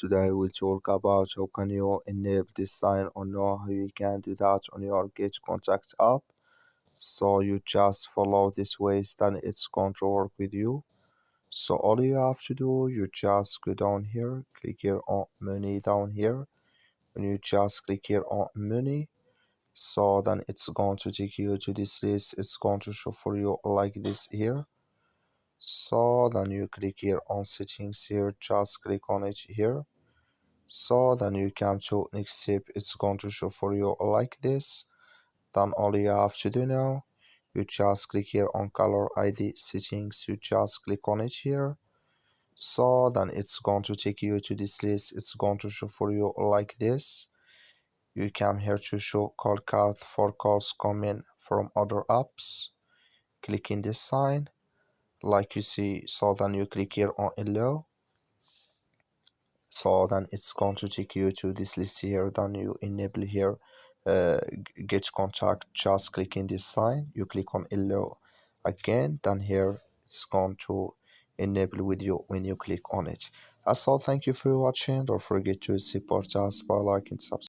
today we'll talk about how can you enable this sign or know how you can do that on your Getcontact app. So you just follow this ways, then it's going to work with you. So all you have to do, you just go down here, click here on money down here. When you just click here on money, so then it's going to take you to this list. It's going to show for you like this here. So then you click here on settings here, just click on it here. So then you come to next step, it's going to show for you like this. Then all you have to do now, you just click here on color ID settings, you just click on it here. So then it's going to take you to this list. It's going to show for you like this. You come here to show call card for calls coming from other apps. Click in this sign like you see. So then you click here on allow. So then it's going to take you to this list here. Then you enable here get contact. Just click in this sign, you click on allow again, then here it's going to enable with you when you click on it. That's all. Thank you for watching. Don't forget to support us by liking, subscribe.